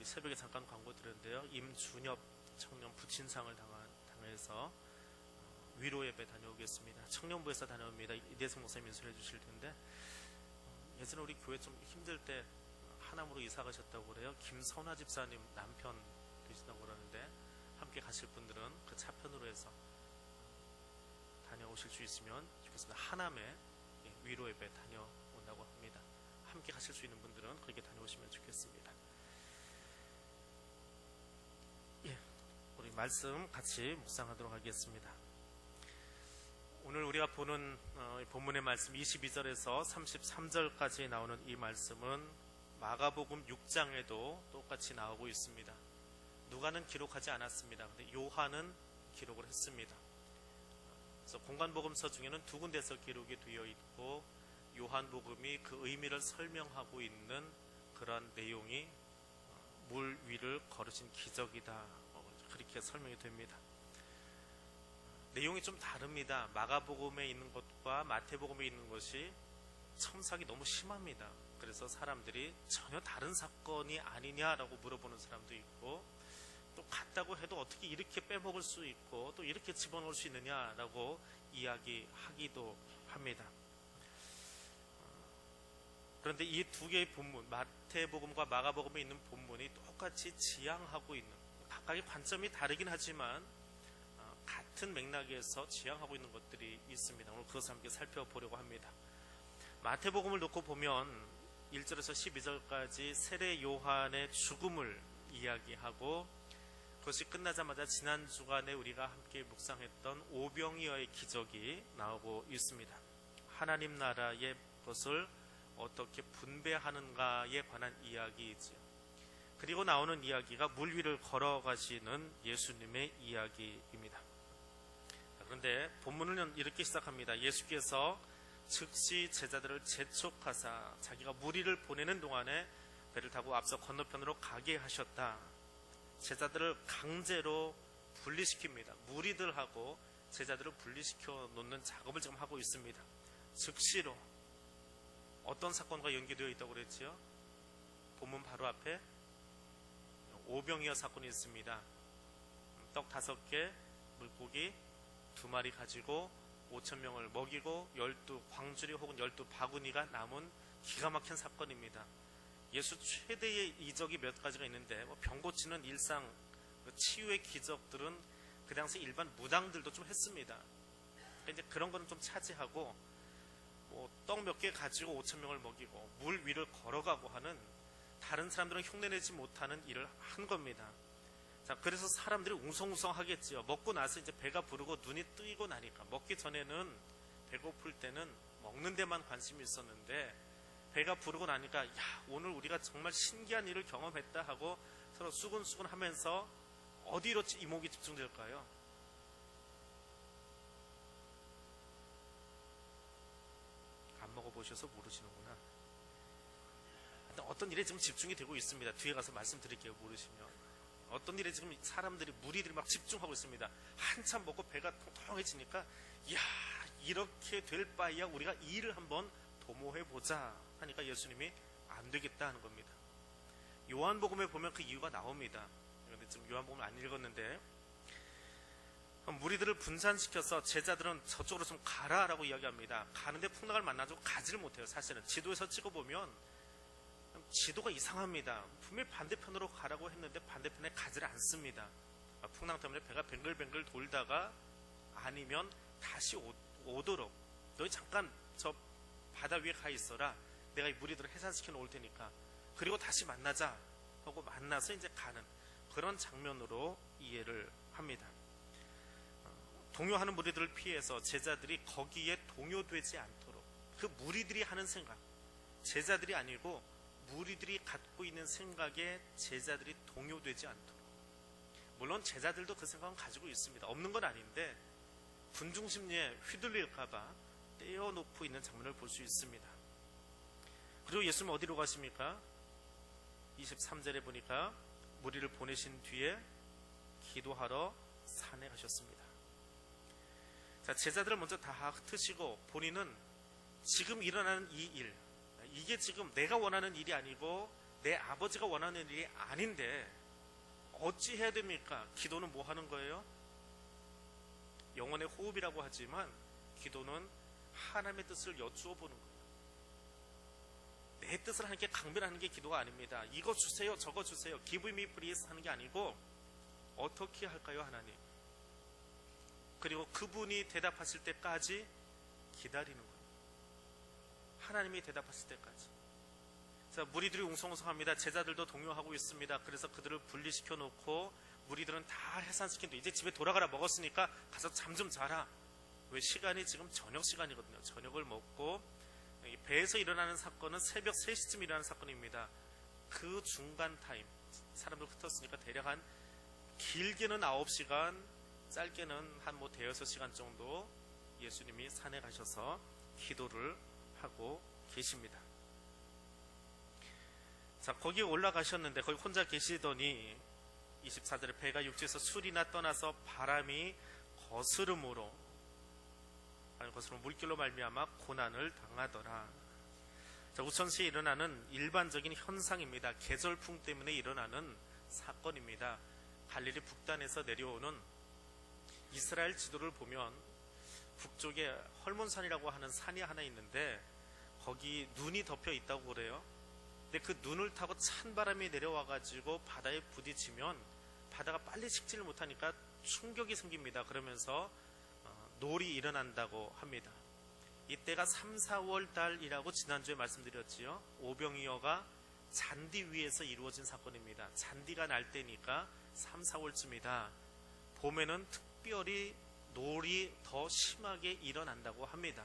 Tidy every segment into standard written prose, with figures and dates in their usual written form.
우리 새벽에 잠깐 광고 드렸는데요. 임준엽 청년 부친상을 당해서 위로 예배 다녀오겠습니다. 청년부에서 다녀옵니다. 이대성 목사님 인수해 주실 텐데, 예전에 우리 교회 좀 힘들 때 하남으로 이사 가셨다고 그래요. 김선화 집사님 남편 되시다고 그러는데, 함께 가실 분들은 그 차편으로 해서 다녀오실 수 있으면 좋겠습니다. 하남에 위로 예배 다녀온다고 합니다. 함께 가실 수 있는 분들은 그렇게 다녀오시면 좋겠습니다. 우리 말씀 같이 묵상하도록 하겠습니다. 오늘 우리가 보는 본문의 말씀 22절에서 33절까지 나오는 이 말씀은 마가복음 6장에도 똑같이 나오고 있습니다. 누가는 기록하지 않았습니다. 근데 요한은 기록을 했습니다. 그래서 공관복음서 중에는 두 군데서 기록이 되어 있고, 요한복음이 그 의미를 설명하고 있는 그러한 내용이 물 위를 걸으신 기적이다, 그렇게 설명이 됩니다. 내용이 좀 다릅니다. 마가복음에 있는 것과 마태복음에 있는 것이 첨삭이 너무 심합니다. 그래서 사람들이 전혀 다른 사건이 아니냐라고 물어보는 사람도 있고, 또 같다고 해도 어떻게 이렇게 빼먹을 수 있고 또 이렇게 집어넣을 수 있느냐라고 이야기하기도 합니다. 그런데 이 두 개의 본문, 마태복음과 마가복음에 있는 본문이 똑같이 지향하고 있는, 각각의 관점이 다르긴 하지만 같은 맥락에서 지향하고 있는 것들이 있습니다. 오늘 그것을 함께 살펴보려고 합니다. 마태복음을 놓고 보면 1절에서 12절까지 세례 요한의 죽음을 이야기하고, 그것이 끝나자마자 지난 주간에 우리가 함께 묵상했던 오병이어의 기적이 나오고 있습니다. 하나님 나라의 것을 어떻게 분배하는가에 관한 이야기이지요. 그리고 나오는 이야기가 물 위를 걸어가시는 예수님의 이야기입니다. 그런데 본문은 이렇게 시작합니다. 예수께서 즉시 제자들을 재촉하사 자기가 무리를 보내는 동안에 배를 타고 앞서 건너편으로 가게 하셨다. 제자들을 강제로 분리시킵니다. 무리들하고 제자들을 분리시켜 놓는 작업을 지금 하고 있습니다. 즉시로. 어떤 사건과 연계되어 있다고 그랬지요? 본문 바로 앞에 오병이어 사건이 있습니다. 떡 5개, 물고기 2마리 가지고 5,000명을 먹이고 12광주리 혹은 12바구니가 남은 기가 막힌 사건입니다. 예수 최대의 이적이 몇 가지가 있는데, 병 고치는 일상 치유의 기적들은 그 당시 일반 무당들도 좀 했습니다. 이제 그런 거는 좀 차지하고, 떡 몇 개 가지고 5,000명을 먹이고 물 위를 걸어가고 하는, 다른 사람들은 흉내내지 못하는 일을 한 겁니다. 자, 그래서 사람들이 웅성웅성 하겠지요. 먹고 나서 이제 배가 부르고 눈이 뜨이고 나니까, 먹기 전에는 배고플 때는 먹는 데만 관심이 있었는데, 배가 부르고 나니까 야, 오늘 우리가 정말 신기한 일을 경험했다 하고 서로 수근수근 하면서 어디로 이목이 집중될까요? 안 먹어보셔서 모르시는구나. 어떤 일에 지금 집중이 되고 있습니다. 뒤에 가서 말씀드릴게요. 모르시면. 어떤 일에 지금 사람들이, 무리들이 막 집중하고 있습니다. 한참 먹고 배가 통통해지니까, 야, 이렇게 될 바에야 우리가 이 일을 한번 도모해보자 하니까 예수님이 안 되겠다 하는 겁니다. 요한복음에 보면 그 이유가 나옵니다. 그런데 지금 요한복음을 안 읽었는데, 무리들을 분산시켜서 제자들은 저쪽으로 좀 가라라고 이야기합니다. 가는데 풍랑을 만나서 가지를 못해요. 사실은 지도에서 찍어보면 지도가 이상합니다. 분명히 반대편으로 가라고 했는데 반대편에 가지를 않습니다. 풍랑 때문에 배가 뱅글뱅글 돌다가, 아니면 다시 오도록 너희 잠깐 저 바다 위에 가 있어라, 내가 이 무리들을 해산시켜 놓을 테니까, 그리고 다시 만나자 하고 만나서 이제 가는 그런 장면으로 이해를 합니다. 동요하는 무리들을 피해서 제자들이 거기에 동요되지 않도록, 그 무리들이 하는 생각, 제자들이 아니고 무리들이 갖고 있는 생각에 제자들이 동요되지 않도록. 물론 제자들도 그 생각은 가지고 있습니다. 없는 건 아닌데 군중심리에 휘둘릴까봐 떼어놓고 있는 장면을 볼 수 있습니다. 그리고 예수님 어디로 가십니까? 23절에 보니까 무리를 보내신 뒤에 기도하러 산에 가셨습니다. 자, 제자들을 먼저 다 흩으시고 본인은 지금 일어나는 이 일, 이게 지금 내가 원하는 일이 아니고 내 아버지가 원하는 일이 아닌데 어찌 해야 됩니까? 기도는 뭐 하는 거예요? 영혼의 호흡이라고 하지만 기도는 하나님의 뜻을 여쭈어 보는 거예요. 내 뜻을 하나님께 강변하는 게 기도가 아닙니다. 이거 주세요, 저거 주세요, give me please 하는 게 아니고 어떻게 할까요, 하나님? 그리고 그분이 대답하실 때까지 기다리는 거예요. 하나님이 대답하실 때까지. 자, 무리들이 웅성웅성합니다. 제자들도 동요하고 있습니다. 그래서 그들을 분리시켜 놓고 무리들은 다 해산시킨 뒤 이제 집에 돌아가라, 먹었으니까 가서 잠 좀 자라. 왜? 시간이 지금 저녁 시간이거든요. 저녁을 먹고 배에서 일어나는 사건은 새벽 3시쯤 일어나는 사건입니다. 그 중간 타임 사람들 흩었으니까 대략 한 길게는 9시간, 짧게는 한 대여섯 시간 정도 예수님이 산에 가셔서 기도를 하고 계십니다. 자, 거기에 올라가셨는데 거기 혼자 계시더니 24절에 배가 육지에서 술이나 떠나서 바람이 거스름으로 물길로 말미암아 고난을 당하더라. 자, 우천시에 일어나는 일반적인 현상입니다. 계절풍 때문에 일어나는 사건입니다. 갈릴리 북단에서 내려오는 이스라엘 지도를 보면 북쪽에 헐몬산이라고 하는 산이 하나 있는데 거기 눈이 덮여 있다고 그래요. 근데 그 눈을 타고 찬 바람이 내려와 가지고 바다에 부딪히면 바다가 빨리 식지를 못하니까 충격이 생깁니다. 그러면서 놀이 일어난다고 합니다. 이때가 3, 4월 달이라고 지난주에 말씀드렸지요. 오병이어가 잔디 위에서 이루어진 사건입니다. 잔디가 날 때니까 3, 4월쯤이다. 봄에는 특별히 놀이 더 심하게 일어난다고 합니다.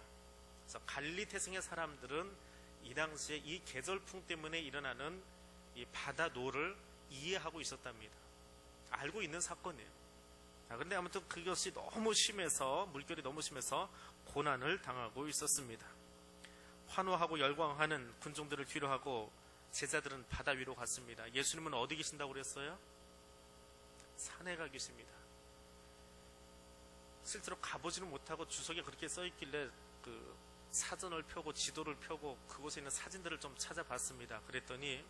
그래서 갈릴리 태생의 사람들은 이 당시에 이 계절풍 때문에 일어나는 이 바다 노를 이해하고 있었답니다. 알고 있는 사건이에요. 그런데 아무튼 그것이 너무 심해서, 물결이 너무 심해서 고난을 당하고 있었습니다. 환호하고 열광하는 군중들을 뒤로하고 제자들은 바다 위로 갔습니다. 예수님은 어디 계신다고 그랬어요? 산에 가 계십니다. 실제로 가보지는 못하고 주석에 그렇게 써있길래 그 사전을 펴고 지도를 펴고 그곳에 있는 사진들을 좀 찾아봤습니다. 그랬더니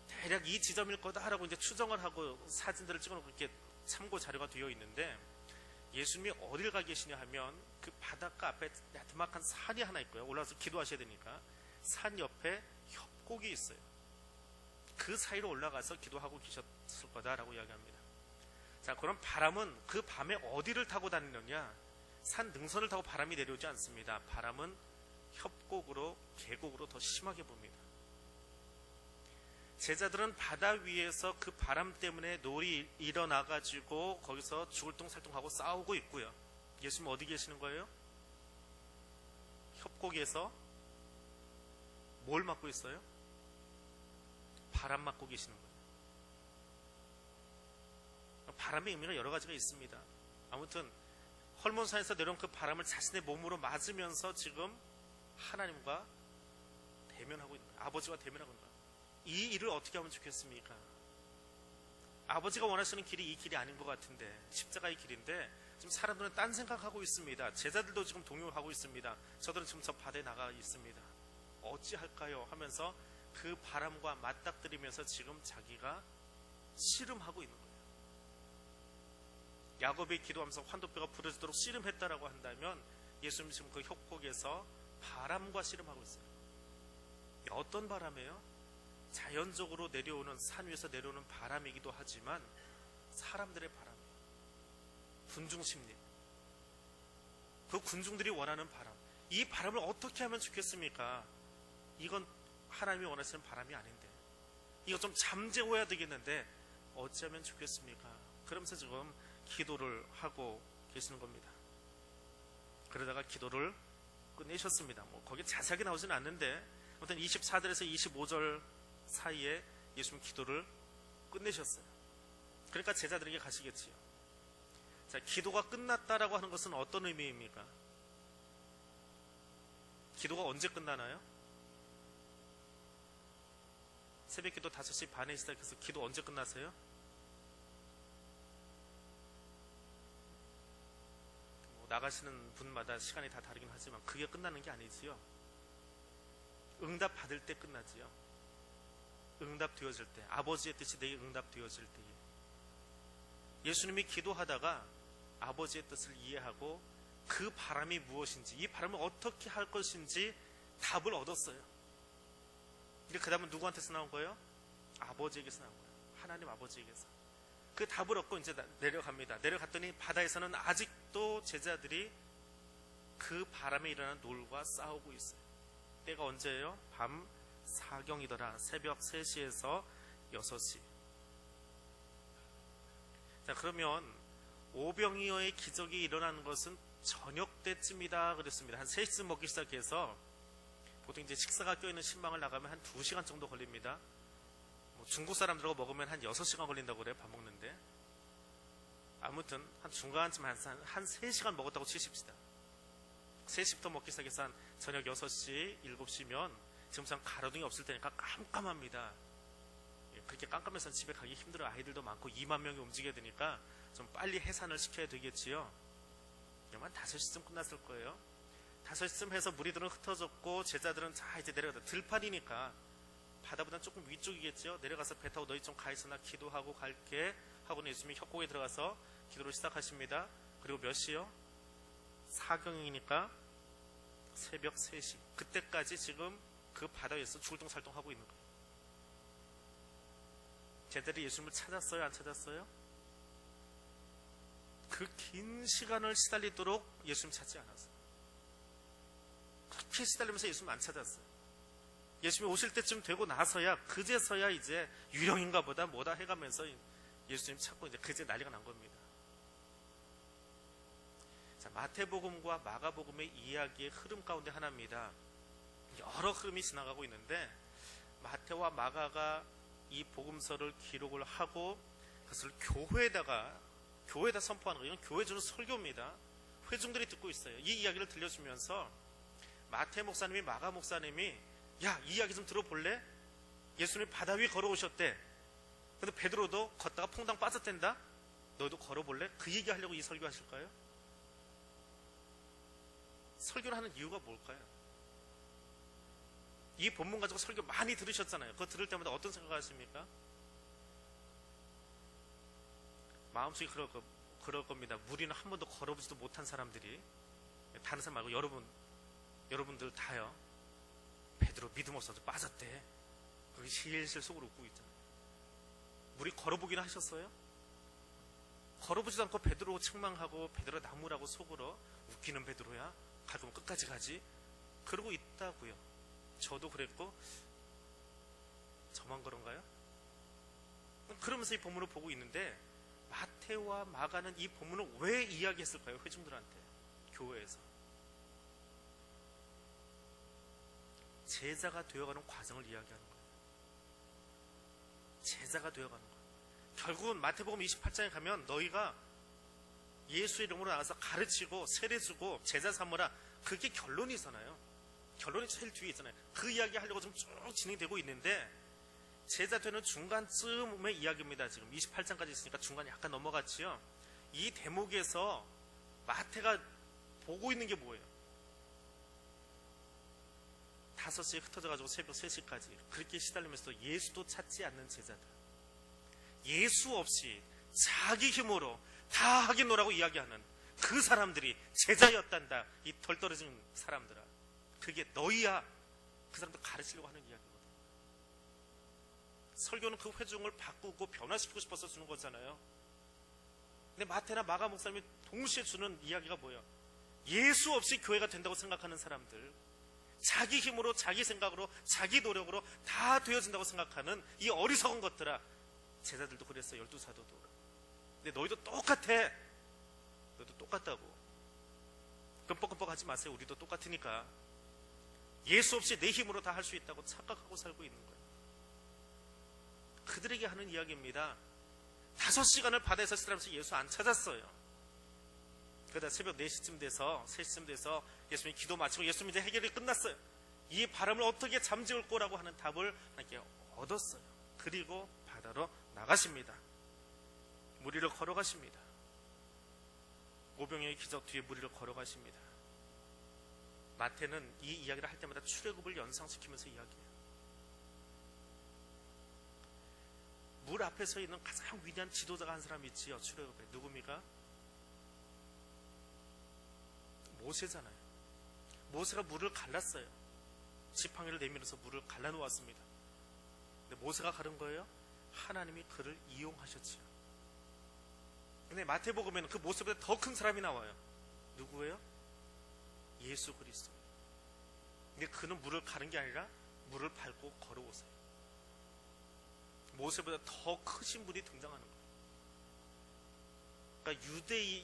대략 이 지점일 거다라고 이제 추정을 하고 사진들을 찍어놓고 이렇게 참고 자료가 되어 있는데, 예수님이 어딜 가 계시냐 하면 그 바닷가 앞에 야트막한 산이 하나 있고요. 올라가서 기도하셔야 되니까 산 옆에 협곡이 있어요. 그 사이로 올라가서 기도하고 계셨을 거다라고 이야기합니다. 자, 그럼 바람은 그 밤에 어디를 타고 다니느냐? 산 능선을 타고 바람이 내려오지 않습니다. 바람은 협곡으로, 계곡으로 더 심하게 붑니다. 제자들은 바다 위에서 그 바람 때문에 놀이 일어나가지고 거기서 죽을똥살똥하고 싸우고 있고요. 예수님 어디 계시는 거예요? 협곡에서 뭘 맡고 있어요? 바람 맡고 계시는 거예요. 바람의 의미가 여러 가지가 있습니다. 아무튼 헐몬산에서 내려온 그 바람을 자신의 몸으로 맞으면서 지금 하나님과 대면하고 있는 거예요. 아버지와 대면하고 있는 거예요. 이 일을 어떻게 하면 좋겠습니까? 아버지가 원하시는 길이 이 길이 아닌 것 같은데, 십자가의 길인데 지금 사람들은 딴 생각하고 있습니다. 제자들도 지금 동요하고 있습니다. 저들은 지금 저 바다에 나가 있습니다. 어찌할까요? 하면서 그 바람과 맞닥뜨리면서 지금 자기가 씨름하고 있는 거예요. 야곱이 기도하면서 환도뼈가 부러지도록 씨름했다라고 한다면 예수님 지금 그 협곡에서 바람과 씨름하고 있어요. 어떤 바람이에요? 자연적으로 내려오는, 산 위에서 내려오는 바람이기도 하지만 사람들의 바람이에요. 군중심리, 그 군중들이 원하는 바람, 이 바람을 어떻게 하면 좋겠습니까? 이건 하나님이 원하시는 바람이 아닌데, 이거 좀 잠재워야 되겠는데 어찌하면 좋겠습니까? 그러면서 지금 기도를 하고 계시는 겁니다. 그러다가 기도를 끝내셨습니다. 거기 자세하게 나오지는 않는데 아무튼 24절에서 25절 사이에 예수님 기도를 끝내셨어요. 그러니까 제자들에게 가시겠지요. 자, 기도가 끝났다라고 하는 것은 어떤 의미입니까? 기도가 언제 끝나나요? 새벽 기도 5시 반에 시작해서 기도 언제 끝나세요? 나가시는 분마다 시간이 다 다르긴 하지만 그게 끝나는 게 아니지요. 응답 받을 때 끝나지요. 응답되어질 때, 아버지의 뜻이 내게 응답되어질 때에 예수님이 기도하다가 아버지의 뜻을 이해하고 그 바람이 무엇인지, 이 바람을 어떻게 할 것인지 답을 얻었어요. 근데 그 답은 누구한테서 나온 거예요? 아버지에게서 나온 거예요. 하나님 아버지에게서. 그 답을 얻고 이제 내려갑니다. 내려갔더니 바다에서는 아직도 제자들이 그 바람에 일어나는 놀과 싸우고 있어요. 때가 언제예요? 밤 사경이더라. 새벽 3시에서 6시. 자, 그러면 오병이어의 기적이 일어나는 것은 저녁 때쯤이다 그랬습니다. 한 3시쯤 먹기 시작해서 보통 이제 식사가 껴있는 신방을 나가면 한 2시간 정도 걸립니다. 중국 사람들하고 먹으면 한 6시간 걸린다고 그래요. 밥 먹는데. 아무튼 한 중간쯤 한 3시간 먹었다고 치십시다. 3시부터 먹기 시작해서 한 저녁 6시, 7시면 지금 참 가로등이 없을 때니까 깜깜합니다. 그렇게 깜깜해서 집에 가기 힘들어요. 아이들도 많고 2만 명이 움직여야 되니까 좀 빨리 해산을 시켜야 되겠지요. 한 5시쯤 끝났을 거예요. 5시쯤 해서 무리들은 흩어졌고 제자들은 자 이제 내려가다 들판이니까 바다보다는 조금 위쪽이겠죠. 내려가서 배 타고 너희 좀 가 있으나 기도하고 갈게 하고는 예수님이 협곡에 들어가서 기도를 시작하십니다. 그리고 몇 시요? 사경이니까 새벽 3시. 그때까지 지금 그 바다에서 줄동살동 하고 있는 거예요. 제자들이 예수님을 찾았어요? 안 찾았어요? 그 긴 시간을 시달리도록 예수님 찾지 않았어요. 그렇게 시달리면서 예수님 안 찾았어요. 예수님이 오실 때쯤 되고 나서야 그제서야 이제 유령인가 보다 뭐다 해가면서 예수님 찾고 이제 그제 난리가 난 겁니다. 자, 마태복음과 마가복음의 이야기의 흐름 가운데 하나입니다. 여러 흐름이 지나가고 있는데 마태와 마가가 이 복음서를 기록을 하고 그것을 교회에다 선포하는 거예요. 이건 교회 주는 설교입니다. 회중들이 듣고 있어요. 이 이야기를 들려주면서 마태 목사님이 마가 목사님이 야, 이 이야기 좀 들어볼래? 예수님이 바다 위에 걸어오셨대. 근데 베드로도 걷다가 퐁당 빠졌댄다. 너도 걸어볼래? 그 얘기하려고 이 설교하실까요? 설교를 하는 이유가 뭘까요? 이 본문 가지고 설교 많이 들으셨잖아요. 그거 들을 때마다 어떤 생각하십니까? 마음속에 그럴 겁니다. 우리는 한 번도 걸어보지도 못한 사람들이, 다른 사람 말고 여러분들 다요. 베드로 믿음 없어서 빠졌대. 그게 실실 속으로 웃고 있잖아요. 우리 걸어보기나 하셨어요? 걸어보지도 않고 베드로 책망하고 베드로 나무라고 속으로 웃기는 베드로야. 갈 거면 끝까지 가지. 그러고 있다고요. 저도 그랬고 저만 그런가요? 그러면서 이 본문을 보고 있는데 마태와 마가는 이 본문을 왜 이야기했을까요? 회중들한테 교회에서 제자가 되어가는 과정을 이야기하는 거예요. 제자가 되어가는 거예요. 결국은 마태복음 28장에 가면 너희가 예수의 이름으로 나가서 가르치고 세례주고 제자 삼으라. 그게 결론이잖아요. 결론이 제일 뒤에 있잖아요. 그 이야기 하려고 좀 쭉 진행되고 있는데 제자 되는 중간쯤의 이야기입니다. 지금 28장까지 있으니까 중간에 약간 넘어갔지요. 이 대목에서 마태가 보고 있는 게 뭐예요? 5시에 흩어져가지고 새벽 3시까지 그렇게 시달리면서도 예수도 찾지 않는 제자들, 예수 없이 자기 힘으로 다 하겠노라고 이야기하는 그 사람들이 제자였단다. 이 덜 떨어진 사람들아, 그게 너희야. 그 사람들 가르치려고 하는 이야기거든. 설교는 그 회중을 바꾸고 변화시키고 싶어서 주는 거잖아요. 근데 마태나 마가 목사님이 동시에 주는 이야기가 뭐예요? 예수 없이 교회가 된다고 생각하는 사람들, 자기 힘으로 자기 생각으로 자기 노력으로 다 되어진다고 생각하는 이 어리석은 것들아. 제자들도 그랬어. 12사도도. 근데 너희도 똑같아. 너희도 똑같다고. 끔뻑끔뻑 하지 마세요. 우리도 똑같으니까. 예수 없이 내 힘으로 다 할 수 있다고 착각하고 살고 있는 거예요. 그들에게 하는 이야기입니다. 5시간을 바다에서 시달리면서 예수 안 찾았어요. 그러다 새벽 4시쯤 돼서 3시쯤 돼서 예수님이 기도 마치고 예수님 이제 해결이 끝났어요. 이 바람을 어떻게 잠재울 거라고 하는 답을 하나님께 얻었어요. 그리고 바다로 나가십니다. 무리를 걸어가십니다. 오병이어의 기적 뒤에 무리를 걸어가십니다. 마태는 이 이야기를 할 때마다 출애굽을 연상시키면서 이야기해요. 앞에 서 있는 가장 위대한 지도자가 한 사람이 있지요. 출애굽에. 누굽니까? 모세잖아요. 모세가 물을 갈랐어요. 지팡이를 내밀어서 물을 갈라놓았습니다. 근데 모세가 가른 거예요? 하나님이 그를 이용하셨지요. 근데 마태복음에는 그 모세보다 더 큰 사람이 나와요. 누구예요? 예수 그리스도. 근데 그는 물을 가른 게 아니라 물을 밟고 걸어오세요. 모세보다 더 크신 분이 등장하는 거예요. 그러니까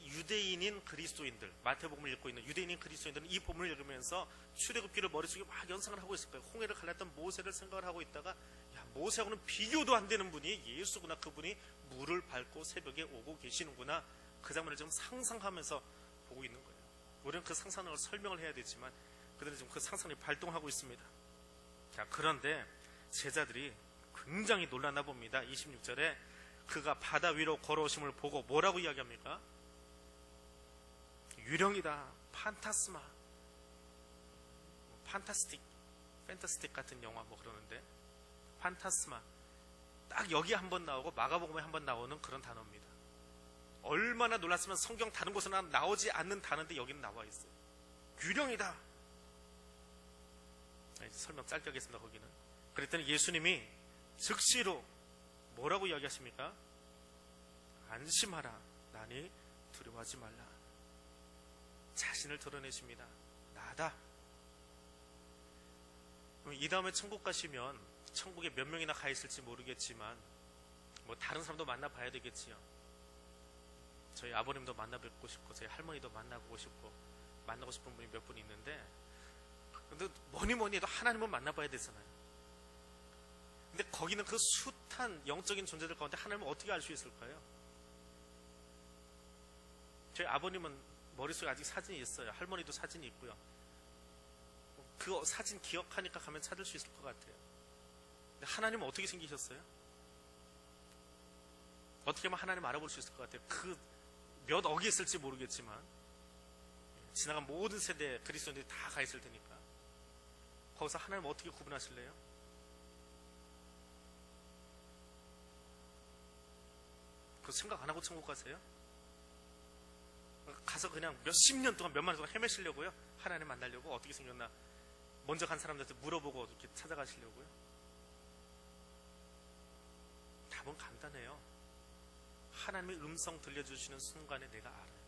유대인인 그리스도인들, 마태복음을 읽고 있는 유대인인 그리스도인들은 이 본문을 읽으면서 출애굽기를 머릿속에 막 연상을 하고 있을 거예요. 홍해를 갈랐던 모세를 생각을 하고 있다가, 야, 모세하고는 비교도 안 되는 분이 예수구나. 그분이 물을 밟고 새벽에 오고 계시는구나. 그 장면을 지금 상상하면서 보고 있는 거예요. 우리는 그 상상을 설명을 해야 되지만 그들은 지금 그 상상이 발동하고 있습니다. 자, 그런데 제자들이 굉장히 놀랐나 봅니다. 26절에 그가 바다 위로 걸어오심을 보고 뭐라고 이야기합니까? 유령이다. 판타스마. 판타스틱 같은 영화 뭐 그러는데, 판타스마. 딱 여기 한번 나오고 마가복음에 한번 나오는 그런 단어입니다. 얼마나 놀랐으면 성경 다른 곳에는 나오지 않는 단어인데 여기는 나와 있어요. 유령이다. 설명 짧게 하겠습니다. 거기는. 그랬더니 예수님이 즉시로 뭐라고 이야기하십니까? 안심하라. 나니 두려워하지 말라. 자신을 드러내십니다. 나다. 이 다음에 천국 가시면 천국에 몇 명이나 가 있을지 모르겠지만 뭐 다른 사람도 만나봐야 되겠지요. 저희 아버님도 만나 뵙고 싶고 저희 할머니도 만나보고 싶고 만나고 싶은 분이 몇 분 있는데, 근데 뭐니 해도 하나님은 만나봐야 되잖아요. 근데 거기는 그 숱한 영적인 존재들 가운데 하나님을 어떻게 알 수 있을까요? 저희 아버님은 머릿속에 아직 사진이 있어요. 할머니도 사진이 있고요. 그 사진 기억하니까 가면 찾을 수 있을 것 같아요. 근데 하나님은 어떻게 생기셨어요? 어떻게 하면 하나님 알아볼 수 있을 것 같아요. 그 몇 억이 있을지 모르겠지만 지나간 모든 세대 그리스도인들이 다 가 있을 테니까 거기서 하나님 어떻게 구분하실래요? 그 생각 안 하고 천국 가세요? 가서 그냥 몇십 년 동안 몇만 년 동안 헤매시려고요? 하나님 만나려고? 어떻게 생겼나 먼저 간 사람들한테 물어보고 이렇게 찾아가시려고요? 답은 간단해요. 하나님의 음성 들려주시는 순간에 내가 알아요.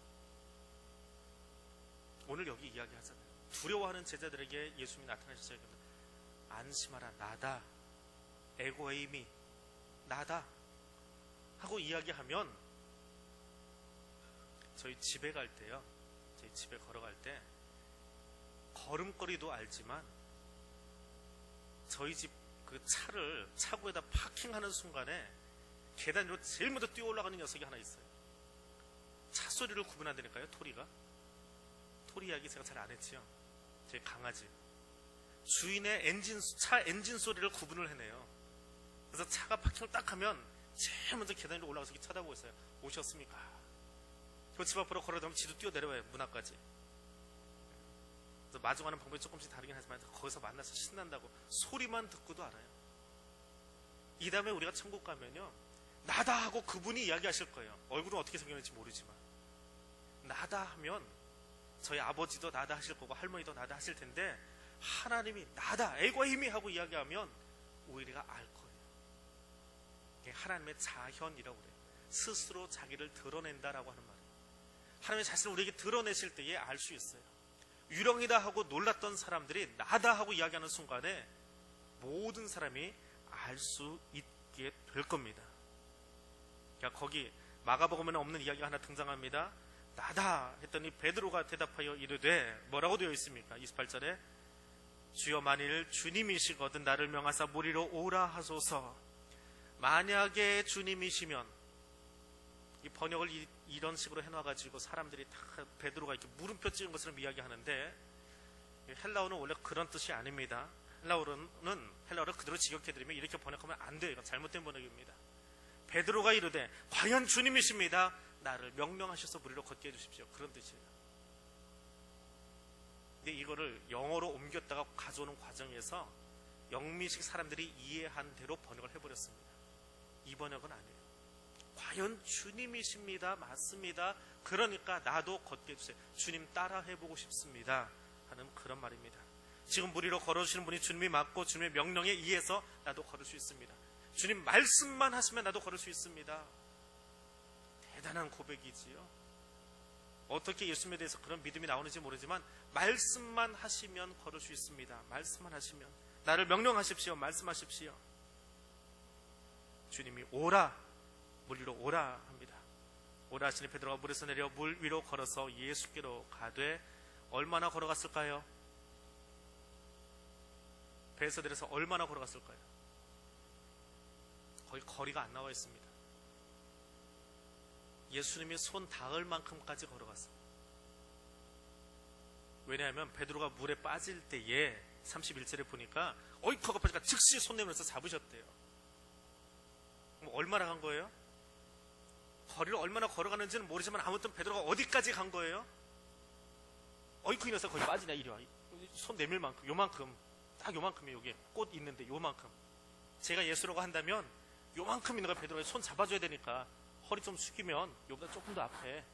오늘 여기 이야기하잖아요. 두려워하는 제자들에게 예수님이 나타나셨어요. 안심하라. 나다. 에고에이미. 나다. 하고 이야기하면 저희 집에 갈 때요. 저희 집에 걸어갈 때 걸음걸이도 알지만 저희 집 그 차를 차고에다 파킹하는 순간에 계단 위로 제일 먼저 뛰어 올라가는 녀석이 하나 있어요. 차 소리를 구분한다니까요. 토리 이야기 제가 잘 안 했지요. 제 강아지 주인의 차 엔진 소리를 구분을 해내요. 그래서 차가 파킹을 딱 하면 제일 먼저 계단 위로 올라가서 쳐다보고 있어요. 오셨습니까? 그 집 앞으로 걸어다니면 지도 뛰어 내려와요. 문 앞까지. 그래서 마중하는 방법이 조금씩 다르긴 하지만 거기서 만나서 신난다고 소리만 듣고도 알아요. 이 다음에 우리가 천국 가면요, 나다 하고 그분이 이야기하실 거예요. 얼굴은 어떻게 생겼는지 모르지만 나다 하면 저희 아버지도 나다 하실 거고 할머니도 나다 하실 텐데 하나님이 나다 에고힘이 하고 이야기하면 우리가 알 거예요. 이게 하나님의 자현이라고 그래요. 스스로 자기를 드러낸다라고 하는 말이에요. 하나님의 자신을 우리에게 드러내실 때에 알 수 있어요. 유령이다 하고 놀랐던 사람들이 나다 하고 이야기하는 순간에 모든 사람이 알 수 있게 될 겁니다. 그러니까 거기 마가복음에는 없는 이야기가 하나 등장합니다. 나다 했더니 베드로가 대답하여 이르되 뭐라고 되어 있습니까? 28절에 주여 만일 주님이시거든 나를 명하사 무리로 오라 하소서. 만약에 주님이시면, 이 번역을 이런 식으로 해놔가지고 사람들이 다 베드로가 이렇게 물음표 찍은 것처럼 이야기하는데 헬라어는 원래 그런 뜻이 아닙니다. 헬라어를 그대로 직역해드리면 이렇게 번역하면 안 돼요. 이건 잘못된 번역입니다. 베드로가 이르되 과연 주님이십니다. 나를 명령하셔서 무리로 걷게 해주십시오. 그런 뜻이에요. 근데 이거를 영어로 옮겼다가 가져오는 과정에서 영미식 사람들이 이해한 대로 번역을 해버렸습니다. 2번역은 아니에요. 과연 주님이십니다. 맞습니다. 그러니까 나도 걷게 해주세요. 주님 따라 해보고 싶습니다. 하는 그런 말입니다. 지금 물 위로 걸어주시는 분이 주님이 맞고 주님의 명령에 의해서 나도 걸을 수 있습니다. 주님 말씀만 하시면 나도 걸을 수 있습니다. 대단한 고백이지요. 어떻게 예수님에 대해서 그런 믿음이 나오는지 모르지만 말씀만 하시면 걸을 수 있습니다. 말씀만 하시면 나를 명령하십시오. 말씀하십시오. 주님이 오라, 물 위로 오라 합니다. 오라 하시니 베드로가 물에서 내려 물 위로 걸어서 예수께로 가되 얼마나 걸어갔을까요? 배에서 내려서 얼마나 걸어갔을까요? 거의 거리가 안 나와 있습니다. 예수님이 손 닿을 만큼까지 걸어갔어요. 왜냐하면 베드로가 물에 빠질 때에 31절에 보니까 어이커가 빠지니까 즉시 손 내밀어서 잡으셨대요. 그럼 얼마나 간 거예요? 거리를 얼마나 걸어가는지는 모르지만 아무튼 베드로가 어디까지 간 거예요? 어이커 이녀석 거기 빠지냐 이리 와. 손 내밀 만큼 요만큼 딱 요만큼이에요. 여기 꽃 있는데 요만큼. 제가 예수라고 한다면 요만큼 있는 거 베드로가 손 잡아줘야 되니까 허리 좀 숙이면 여기보다 조금 더 앞에.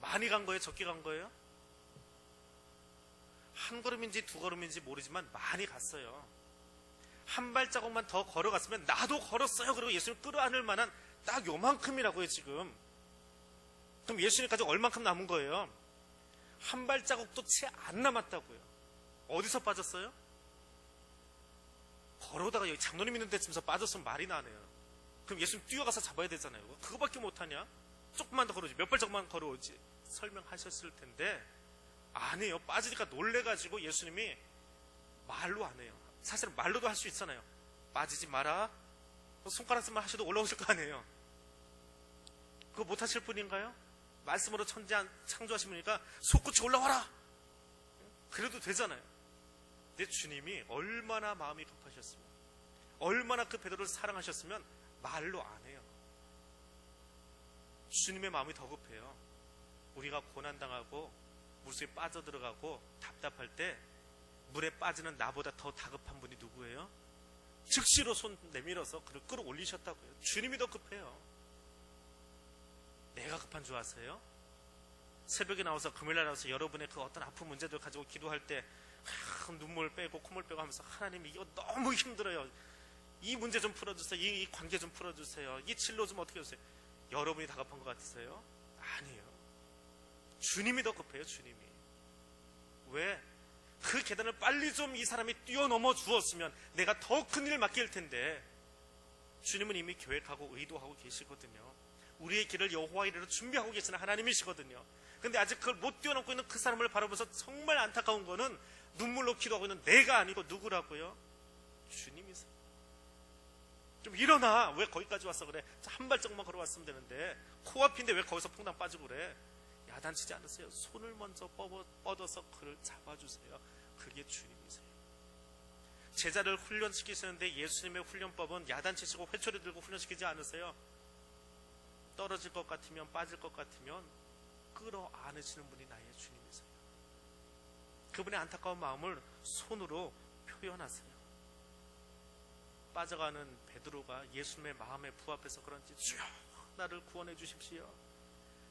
많이 간 거예요? 적게 간 거예요? 한 걸음인지 두 걸음인지 모르지만 많이 갔어요. 한 발자국만 더 걸어갔으면 나도 걸었어요. 그리고 예수님 끌어안을 만한 딱 요만큼이라고요 지금. 그럼 예수님까지 얼만큼 남은 거예요? 한 발자국도 채 안 남았다고요. 어디서 빠졌어요? 걸어오다가 여기 장로님 있는 데쯤에서 빠졌으면 말이 나네요. 그럼 예수님 뛰어가서 잡아야 되잖아요. 그거밖에 못하냐? 조금만 더 걸어오지. 몇 발짝만 걸어오지. 설명하셨을 텐데 아니에요. 빠지니까 놀래가지고 예수님이 말로 안 해요. 사실은 말로도 할 수 있잖아요. 빠지지 마라. 손가락만 하셔도 올라오실 거 아니에요. 그거 못하실 분인가요? 말씀으로 창조하신 분이니까 솟구치 올라와라. 그래도 되잖아요. 근데 주님이 얼마나 마음이 급하셨으면, 얼마나 그 베드로를 사랑하셨으면 말로 안 해요. 주님의 마음이 더 급해요. 우리가 고난당하고 물속에 빠져들어가고 답답할 때 물에 빠지는 나보다 더 다급한 분이 누구예요? 즉시로 손 내밀어서 그를 끌어올리셨다고요. 주님이 더 급해요. 내가 급한 줄 아세요? 새벽에 나와서 금요일날 나와서 여러분의 그 어떤 아픈 문제들 가지고 기도할 때 눈물 빼고 콧물 빼고 하면서 하나님 이거 너무 힘들어요. 이 문제 좀 풀어주세요. 이 관계 좀 풀어주세요. 이 진로 좀 어떻게 해주세요. 여러분이 다급한 것 같으세요? 아니에요. 주님이 더 급해요. 주님이. 왜? 그 계단을 빨리 좀 이 사람이 뛰어넘어 주었으면 내가 더 큰 일을 맡길 텐데 주님은 이미 계획하고 의도하고 계시거든요. 우리의 길을 여호와 이르러 준비하고 계시는 하나님이시거든요. 근데 아직 그걸 못 뛰어넘고 있는 그 사람을 바라보면서 정말 안타까운 거는 눈물로 기도하고 있는 내가 아니고 누구라고요? 주님이세요. 좀 일어나. 왜 거기까지 왔어 그래? 한 발짝만 걸어왔으면 되는데 코앞인데 왜 거기서 퐁당 빠지고 그래? 야단치지 않으세요. 손을 먼저 뻗어서 그를 잡아주세요. 그게 주님이세요. 제자를 훈련시키시는데 예수님의 훈련법은 야단치시고 회초리 들고 훈련시키지 않으세요. 떨어질 것 같으면 빠질 것 같으면 끌어안으시는 분이 나의 주님이세요. 그분의 안타까운 마음을 손으로 표현하세요. 빠져가는 베드로가 예수님의 마음에 부합해서 그런지 주여 나를 구원해 주십시오.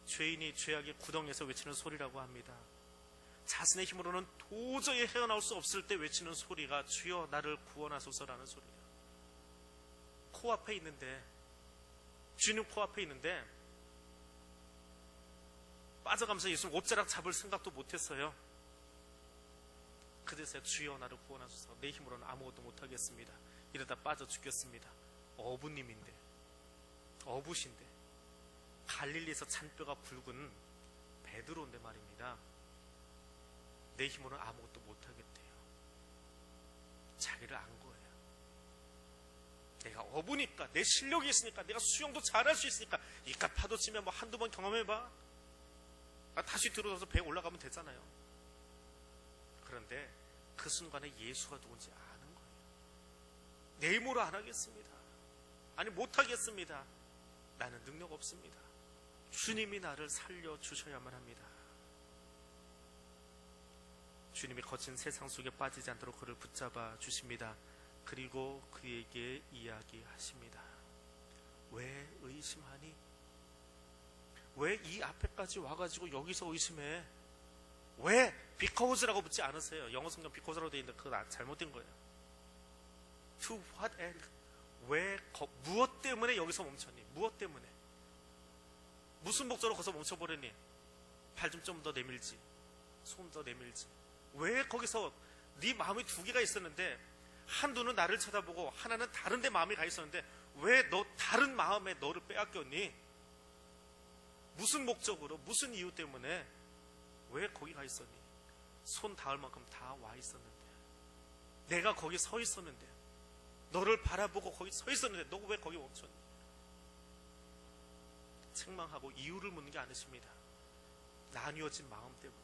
죄인이 죄악의 구덩이에서 외치는 소리라고 합니다. 자신의 힘으로는 도저히 헤어나올 수 없을 때 외치는 소리가 주여 나를 구원하소서라는 소리예요. 코앞에 있는데, 주님 코앞에 있는데 빠져가면서 예수님 옷자락 잡을 생각도 못했어요. 그래서 주여 나를 구원하소서. 내 힘으로는 아무것도 못하겠습니다. 이러다 빠져 죽겠습니다. 어부님인데, 어부신데 갈릴리에서 잔뼈가 굵은 베드로인데 말입니다. 내 힘으로는 아무것도 못하겠대요. 자기를 안 거예요. 내가 어부니까, 내 실력이 있으니까, 내가 수영도 잘할 수 있으니까 이깟 파도 치면 뭐 한두 번 경험해봐. 다시 들어가서 배에 올라가면 되잖아요. 그런데 그 순간에 예수가 누군지 아는 거예요. 내 힘으로 안 하겠습니다. 아니 못하겠습니다. 나는 능력 없습니다. 주님이 나를 살려주셔야만 합니다. 주님이 거친 세상 속에 빠지지 않도록 그를 붙잡아 주십니다. 그리고 그에게 이야기하십니다. 왜 의심하니? 왜 이 앞에까지 와가지고 여기서 의심해? 왜? Because라고 붙지 않으세요. 영어 성경 Because라고 되어 있는데 그건 잘못된 거예요. To what end? 왜? 무엇 때문에 여기서 멈췄니? 무엇 때문에? 무슨 목적으로 거기서 멈춰버렸니? 발 좀 더 내밀지, 손 더 내밀지. 왜 거기서 네 마음이 두 개가 있었는데 한 눈은 나를 쳐다보고 하나는 다른 데 마음이 가 있었는데 왜 너 다른 마음에 너를 빼앗겼니? 무슨 목적으로, 무슨 이유 때문에 왜 거기 가 있었니? 손 닿을 만큼 다 와 있었는데, 내가 거기 서 있었는데, 너를 바라보고 거기 서 있었는데 너 왜 거기 멈췄니? 책망하고 이유를 묻는 게 아니십니다. 나뉘어진 마음 때문에.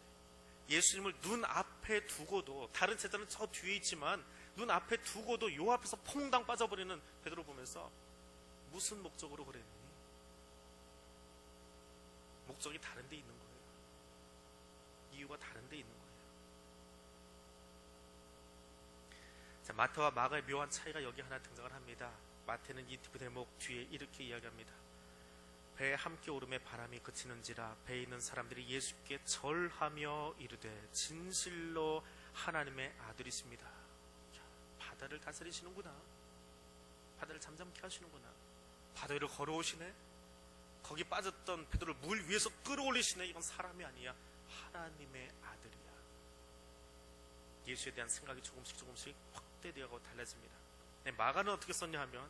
예수님을 눈앞에 두고도, 다른 제자는 저 뒤에 있지만 눈 앞에 두고도 요 앞에서 퐁당 빠져버리는 베드로 보면서 무슨 목적으로 그랬니? 목적이 다른 데 있는 거예요. 이유가 다른 데 있는 거예요. 자, 마태와 마가의 묘한 차이가 여기 하나 등장을 합니다. 마태는 이 대목 뒤에 이렇게 이야기합니다. 배에 함께 오름에 바람이 그치는지라 배에 있는 사람들이 예수께 절하며 이르되 진실로 하나님의 아들이십니다. 야, 바다를 다스리시는구나. 바다를 잠잠케 하시는구나. 바다 위를 걸어오시네. 거기 빠졌던 베드로를 물 위에서 끌어올리시네. 이건 사람이 아니야, 하나님의 아들이야. 예수에 대한 생각이 조금씩 확대되어가고 달라집니다. 마가는 어떻게 썼냐 하면,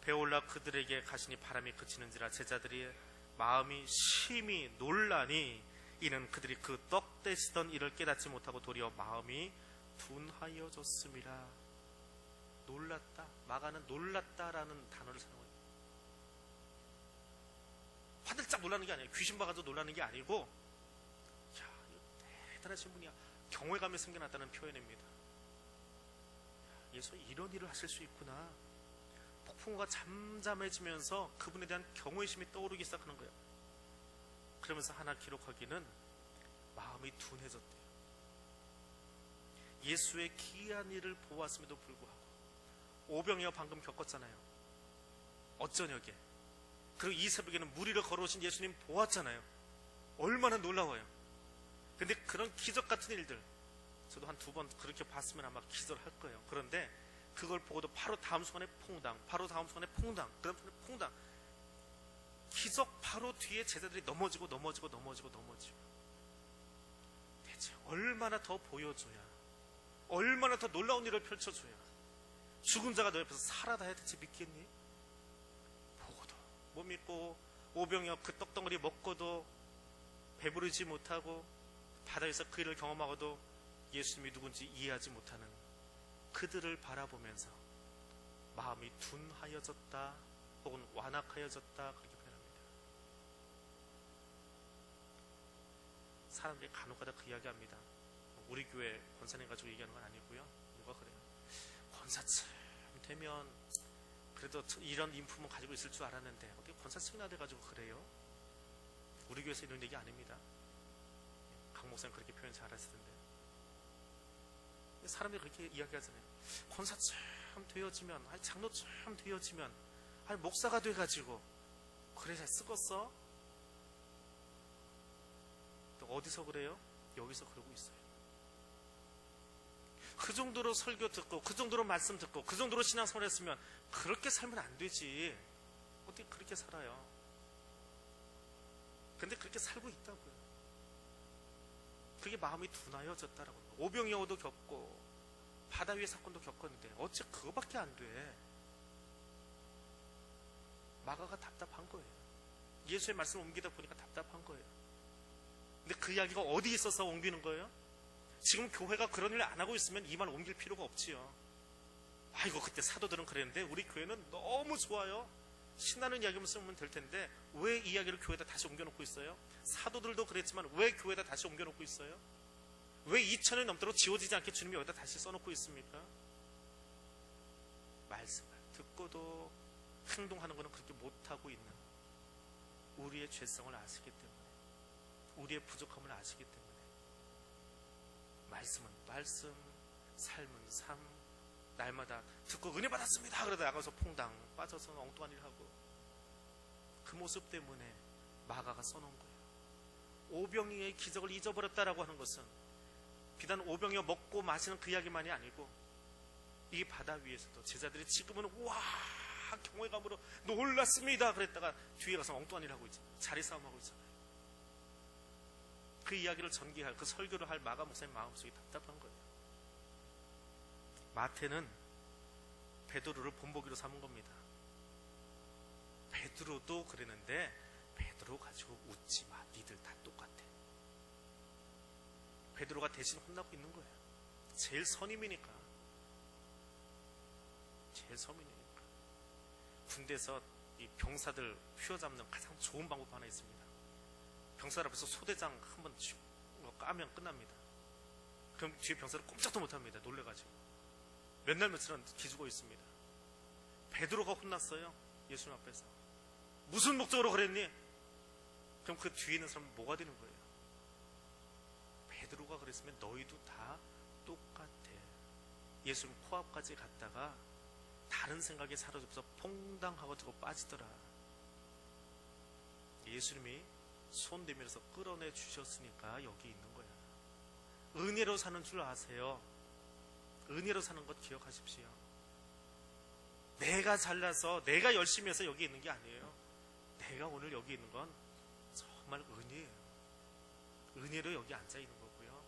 배에 올라 그들에게 가시니 바람이 그치는지라 제자들이 마음이 심히 놀라니 이는 그들이 그 떡대시던 일을 깨닫지 못하고 도리어 마음이 둔하여졌음이라. 놀랐다. 마가는 놀랐다라는 단어를 사용해요. 화들짝 놀라는 게 아니에요. 귀신 봐가지고 놀라는 게 아니고, 야, 대단하신 분이야. 경외감이 생겨났다는 표현입니다. 예수 이런 일을 하실 수 있구나. 폭풍우가 잠잠해지면서 그분에 대한 경외심이 떠오르기 시작하는 거예요. 그러면서 하나 기록하기는 마음이 둔해졌대요. 예수의 기이한 일을 보았음에도 불구하고, 오병이어 방금 겪었잖아요. 어쩌녁에. 그리고 이 새벽에는 물 위를 걸어오신 예수님 보았잖아요. 얼마나 놀라워요. 근데 그런 기적 같은 일들, 저도 한 2번 그렇게 봤으면 아마 기절할 거예요. 그런데 그걸 보고도 바로 다음 순간에 퐁당, 바로 다음 순간에 퐁당, 그 다음 순간에 퐁당. 기적 바로 뒤에 제자들이 넘어지고 대체 얼마나 더 보여줘야, 얼마나 더 놀라운 일을 펼쳐줘야 죽은 자가 너 옆에서 살아다야 대체 믿겠니? 보고도 못 믿고, 오병이어 그 떡덩어리 먹고도 배부르지 못하고, 바다에서 그 일을 경험하고도 예수님이 누군지 이해하지 못하는 그들을 바라보면서 마음이 둔하여졌다 혹은 완악하여졌다, 그렇게 표현합니다. 사람들이 간혹가다 그 이야기합니다. 우리 교회 권사님 가지고 얘기하는 건 아니고요. 누가 그래요? 권사쯤 되면 그래도 이런 인품은 가지고 있을 줄 알았는데 어떻게 권사층이나 돼가지고 그래요? 우리 교회에서 이런 얘기 아닙니다. 강 목사님 그렇게 표현 잘하실 텐데. 사람들이 그렇게 이야기하잖아요. 권사쯤 되어지면, 아니 장로쯤 되어지면, 아니 목사가 돼가지고 그래 잘 쓰겄어? 또 어디서 그래요? 여기서 그러고 있어요. 그 정도로 설교 듣고, 그 정도로 말씀 듣고, 그 정도로 신앙생활 했으면 그렇게 살면 안 되지. 어떻게 그렇게 살아요? 근데 그렇게 살고 있다고요. 그게 마음이 둔하여졌다라고. 오병이어도 겪고 바다 위의 사건도 겪었는데 어째 그거밖에 안 돼. 마가가 답답한 거예요. 예수의 말씀을 옮기다 보니까 답답한 거예요. 근데 그 이야기가 어디 있어서 옮기는 거예요? 지금 교회가 그런 일을 안 하고 있으면 이 말 옮길 필요가 없지요. 아이고 그때 사도들은 그랬는데 우리 교회는 너무 좋아요. 신나는 이야기만 쓰면 될 텐데 왜 이 이야기를 교회에다 다시 옮겨놓고 있어요? 사도들도 그랬지만 왜 교회에다 다시 옮겨놓고 있어요? 왜 2000년 넘도록 지워지지 않게 주님이 여기다 다시 써놓고 있습니까? 말씀을 듣고도 행동하는 것은 그렇게 못하고 있는 우리의 죄성을 아시기 때문에, 우리의 부족함을 아시기 때문에 말씀은 말씀, 삶은 삶, 날마다 듣고 은혜 받았습니다 그러다 나가서 퐁당 빠져서 엉뚱한 일 하고, 그 모습 때문에 마가가 써놓은 거예요. 오병이어의 기적을 잊어버렸다라고 하는 것은 비단 오병이어 먹고 마시는 그 이야기만이 아니고, 이 바다 위에서도 제자들이 지금은 와 경외감으로 놀랐습니다 그랬다가 뒤에 가서 엉뚱한 일 하고 있잖아요. 자리 싸움하고 있잖아요. 그 이야기를 전개할, 그 설교를 할 마가 목사님 마음속이 답답한 거예요. 마태는 베드로를 본보기로 삼은 겁니다. 베드로도 그랬는데 베드로 가지고 웃지 마, 니들 다 똑같아. 베드로가 대신 혼나고 있는 거예요. 제일 선임이니까. 제일 선임이니까. 군대에서 이 병사들 휘어잡는 가장 좋은 방법 하나 있습니다. 병사들 앞에서 소대장 한번 까면 끝납니다. 그럼 뒤에 병사를 꼼짝도 못합니다. 놀래가지고 몇 날 며칠은 기죽어 있습니다. 베드로가 혼났어요. 예수님 앞에서. 무슨 목적으로 그랬니? 그럼 그 뒤에 있는 사람은 뭐가 되는 거예요? 베드로가 그랬으면 너희도 다 똑같아. 예수님 코앞까지 갔다가 다른 생각에 사로잡혀서 퐁당하고 들고 빠지더라. 예수님이 손 내밀어서 끌어내 주셨으니까 여기 있는 거야. 은혜로 사는 줄 아세요? 은혜로 사는 것 기억하십시오. 내가 잘나서 내가 열심히 해서 여기 있는 게 아니에요. 내가 오늘 여기 있는 건 정말 은혜예요. 은혜로 여기 앉아 있는 거고요.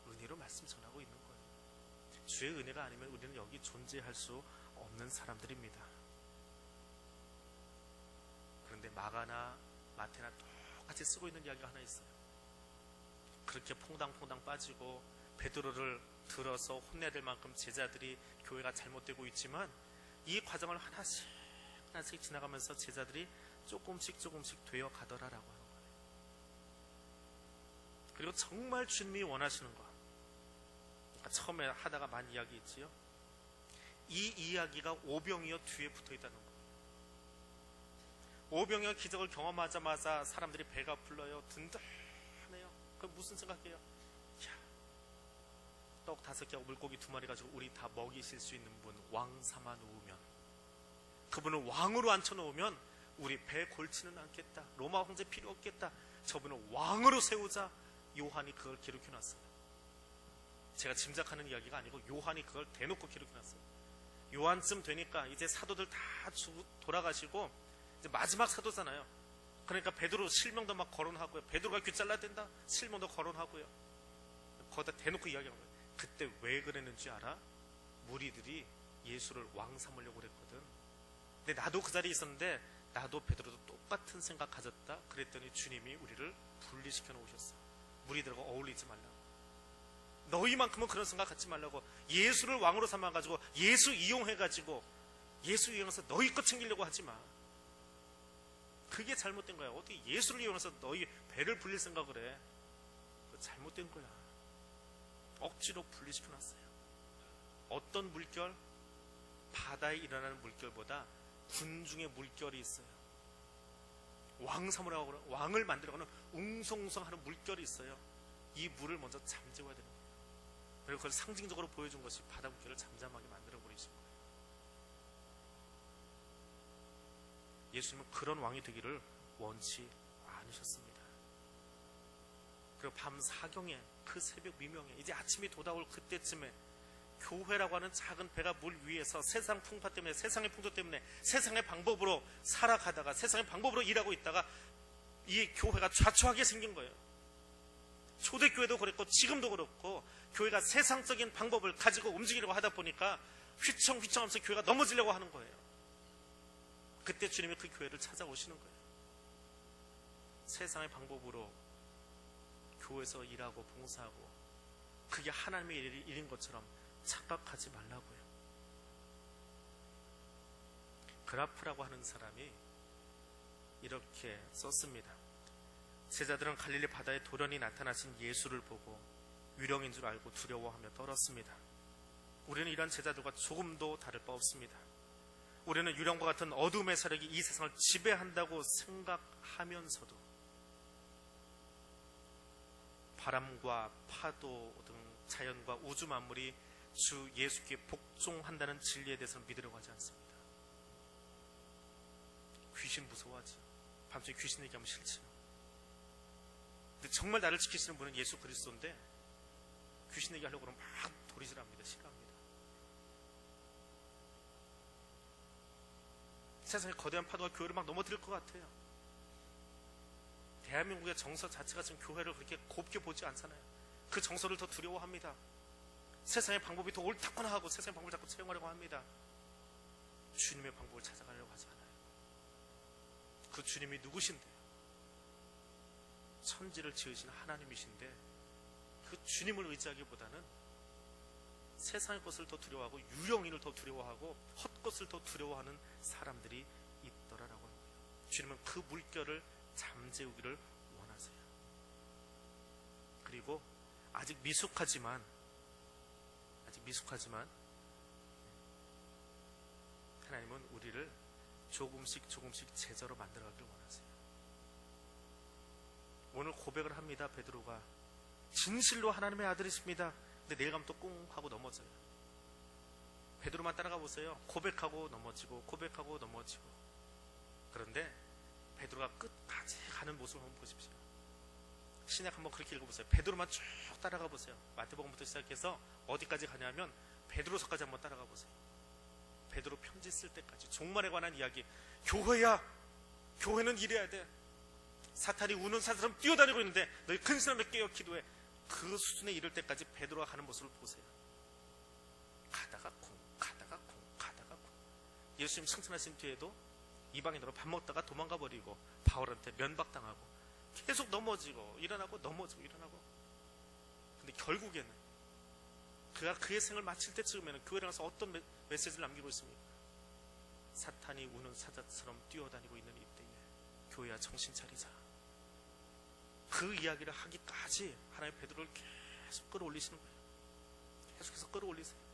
은혜로 말씀 전하고 있는 거예요. 주의 은혜가 아니면 우리는 여기 존재할 수 없는 사람들입니다. 그런데 마가나 마태나 똑같이 쓰고 있는 이야기가 하나 있어요. 그렇게 퐁당퐁당 빠지고 베드로를 들어서 혼내야 될 만큼 제자들이 교회가 잘못되고 있지만, 이 과정을 하나씩 하나씩 지나가면서 제자들이 조금씩 되어 가더라라고 하는 거예요. 그리고 정말 주님이 원하시는 것, 처음에 하다가 많이 이야기했지요. 이 이야기가 오병이어 뒤에 붙어 있다는 거예요. 오병이어 기적을 경험하자마자 사람들이 배가 불러요. 든든해요. 그럼 무슨 생각해요? 야, 떡 5개하고 물고기 2마리 가지고 우리 다 먹이실 수 있는 분 왕 삼아 놓으면, 그분을 왕으로 앉혀놓으면 우리 배 골치는 않겠다. 로마 황제 필요 없겠다. 저분을 왕으로 세우자. 요한이 그걸 기록해놨어요. 제가 짐작하는 이야기가 아니고 요한이 그걸 대놓고 기록해놨어요. 요한쯤 되니까 이제 사도들 다 돌아가시고 이제 마지막 사도잖아요. 그러니까 베드로 실명도 막 거론하고요. 베드로가 귀 잘라야 된다. 실명도 거론하고요. 거기다 대놓고 이야기하는 거예요. 그때 왜 그랬는지 알아? 무리들이 예수를 왕 삼으려고 그랬거든. 근데 나도 그 자리에 있었는데 나도 베드로도 똑같은 생각 가졌다. 그랬더니 주님이 우리를 분리시켜 놓으셨어. 무리들과 어울리지 말라고. 너희만큼은 그런 생각 갖지 말라고. 예수를 왕으로 삼아가지고 예수 이용해가지고 예수 이용해서 너희 것 챙기려고 하지 마. 그게 잘못된 거야. 어떻게 예수를 이용해서 너희 배를 불릴 생각을 해? 그거 잘못된 거야. 억지로 분리시켜놨어요. 어떤 물결? 바다에 일어나는 물결보다 군중의 물결이 있어요. 왕 삼으라고 왕을 만들어가는 웅성웅성하는 물결이 있어요. 이 물을 먼저 잠재워야 되는 거예요. 그리고 그걸 상징적으로 보여준 것이 바다 물결을 잠잠하게 만들어버리신 거예요. 예수님은 그런 왕이 되기를 원치 않으셨습니다. 그리고 밤 사경에, 그 새벽 미명에, 이제 아침이 돋아올 그때쯤에 교회라고 하는 작은 배가 물 위에서 세상 풍파 때문에, 세상의 풍조 때문에 세상의 방법으로 살아가다가 세상의 방법으로 일하고 있다가 이 교회가 좌초하게 생긴 거예요. 초대교회도 그랬고 지금도 그렇고, 교회가 세상적인 방법을 가지고 움직이려고 하다 보니까 휘청휘청하면서 교회가 넘어지려고 하는 거예요. 그때 주님이 그 교회를 찾아오시는 거예요. 세상의 방법으로 교회에서 일하고 봉사하고 그게 하나님의 일인 것처럼 착각하지 말라고요. 그라프라고 하는 사람이 이렇게 썼습니다. 제자들은 갈릴리 바다에 돌연히 나타나신 예수를 보고 유령인 줄 알고 두려워하며 떨었습니다. 우리는 이런 제자들과 조금도 다를 바 없습니다. 우리는 유령과 같은 어둠의 세력이 이 세상을 지배한다고 생각하면서도 바람과 파도 등 자연과 우주 만물이 주 예수께 복종한다는 진리에 대해서는 믿으려고 하지 않습니다. 귀신 무서워하지. 밤중에 귀신 얘기하면 싫지. 근데 정말 나를 지키시는 분은 예수 그리스도인데 귀신 얘기하려고 그러면 막 도리질합니다. 싫어합니다. 세상에 거대한 파도가 교회를 막 넘어뜨릴 것 같아요. 대한민국의 정서 자체가 지금 교회를 그렇게 곱게 보지 않잖아요. 그 정서를 더 두려워합니다. 세상의 방법이 더 옳다거나 하고 세상의 방법을 자꾸 채용하려고 합니다. 주님의 방법을 찾아가려고 하지 않아요. 그 주님이 누구신데요? 천지를 지으신 하나님이신데 그 주님을 의지하기보다는 세상의 것을 더 두려워하고 유령인을 더 두려워하고 헛것을 더 두려워하는 사람들이 있더라라고 합니다. 주님은 그 물결을 잠재우기를 원하세요. 그리고 아직 미숙하지만 하나님은 우리를 조금씩 제자로 만들어가길 원하세요. 오늘 고백을 합니다. 베드로가 진실로 하나님의 아들이십니다. 근데 내일 가면 또 꽁 하고 넘어져요. 베드로만 따라가 보세요. 고백하고 넘어지고 그런데 베드로가 끝까지 가는 모습을 한번 보십시오. 신약 한번 그렇게 읽어보세요. 베드로만 쭉 따라가 보세요. 마태복음부터 시작해서 어디까지 가냐면 베드로서까지 한번 따라가 보세요. 베드로 편지 쓸 때까지 종말에 관한 이야기. 교회야, 교회는 이래야 돼. 사탄이 우는 사슴처럼 뛰어다니고 있는데 너희 큰 사람에 깨어 기도해. 그 수준에 이를 때까지 베드로가 가는 모습을 보세요. 가다가 쿵. 예수님 승천하신 뒤에도 이방인으로 밥 먹다가 도망가 버리고 바울한테 면박당하고 계속 넘어지고 일어나고 근데 결국에는 그가 그의 생을 마칠 때쯤에는 교회를 가서 어떤 메시지를 남기고 있습니까? 사탄이 우는 사자처럼 뛰어다니고 있는 이때에 교회야 정신 차리자. 그 이야기를 하기까지 하나님 베드로를 계속 끌어올리시는 거예요. 계속해서 끌어올리세요.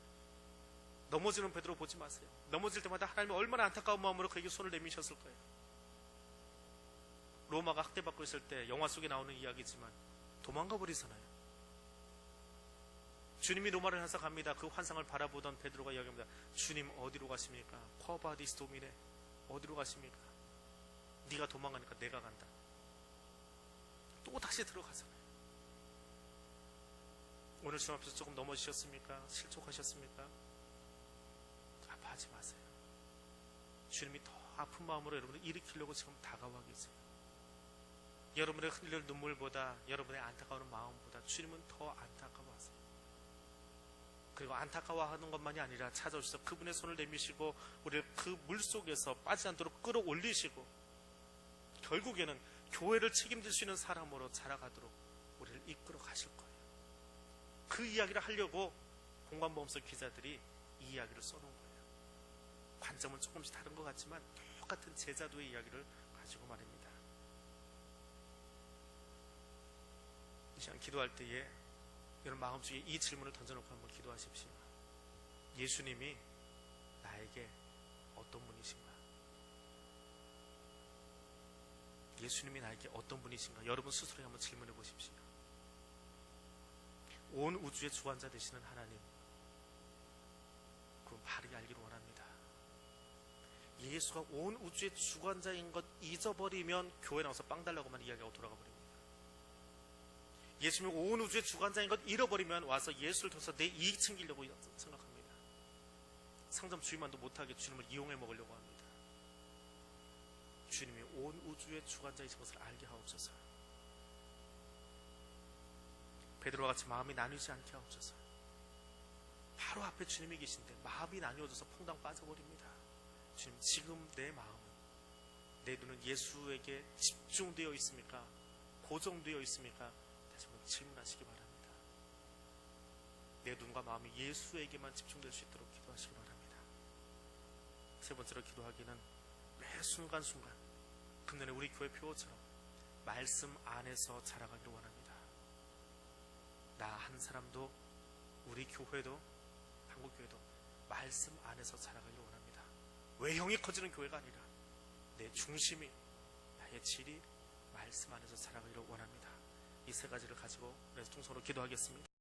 넘어지는 베드로 보지 마세요. 넘어질 때마다 하나님이 얼마나 안타까운 마음으로 그에게 손을 내미셨을 거예요. 로마가 학대받고 있을 때 영화 속에 나오는 이야기지만 도망가 버리잖아요. 주님이 로마를 향해서 갑니다. 그 환상을 바라보던 베드로가 이야기합니다. 주님 어디로 가십니까? 쿼바디스 도미네, 어디로 가십니까? 네가 도망가니까 내가 간다. 또 다시 들어가잖아요. 오늘 주님 앞에서 조금 넘어지셨습니까? 실족하셨습니까? 아파하지 마세요. 주님이 더 아픈 마음으로 여러분을 일으키려고 지금 다가와 계세요. 여러분의 흘릴 눈물보다 여러분의 안타까운 마음보다 주님은 더 안타까워하세요. 그리고 안타까워하는 것만이 아니라 찾아오셔서 그분의 손을 내미시고 우리를 그 물속에서 빠지지 않도록 끌어올리시고 결국에는 교회를 책임질 수 있는 사람으로 자라가도록 우리를 이끌어 가실 거예요. 그 이야기를 하려고 공관보험서 기자들이 이 이야기를 써놓은 거예요. 관점은 조금씩 다른 것 같지만 똑같은 제자도의 이야기를 가지고 말입니다. 이 시간 기도할 때에 여러분 마음속에 이 질문을 던져놓고 한번 기도하십시오. 예수님이 나에게 어떤 분이신가? 예수님이 나에게 어떤 분이신가? 여러분 스스로 한번 질문해 보십시오. 온 우주의 주관자 되시는 하나님, 그건 바르게 알기를 원합니다. 예수가 온 우주의 주관자인 것 잊어버리면 교회 나와서 빵 달라고만 이야기하고 돌아가 버립니다. 예수님이 온 우주의 주관자인 것 잃어버리면 와서 예수를 통해서 내 이익 챙기려고 생각합니다. 상점 주인만도 못하게 주님을 이용해 먹으려고 합니다. 주님이 온 우주의 주관자이신 것을 알게 하옵소서. 베드로와 같이 마음이 나뉘지 않게 하옵소서. 바로 앞에 주님이 계신데 마음이 나뉘어져서 퐁당 빠져버립니다. 주님, 지금 내 마음은, 내 눈은 예수에게 집중되어 있습니까? 고정되어 있습니까? 다시 한번 질문하시기 바랍니다. 내 눈과 마음이 예수에게만 집중될 수 있도록 기도하시기 바랍니다. 세 번째로 기도하기는 매 순간순간 금년에 우리 교회 표어처럼 말씀 안에서 자라가기를 원합니다. 나 한 사람도, 우리 교회도, 한국교회도 말씀 안에서 자라가기를 원합니다. 외형이 커지는 교회가 아니라 내 중심이, 나의 질이 말씀 안에서 자라가기를 원합니다. 이 세 가지를 가지고 통성으로 기도하겠습니다.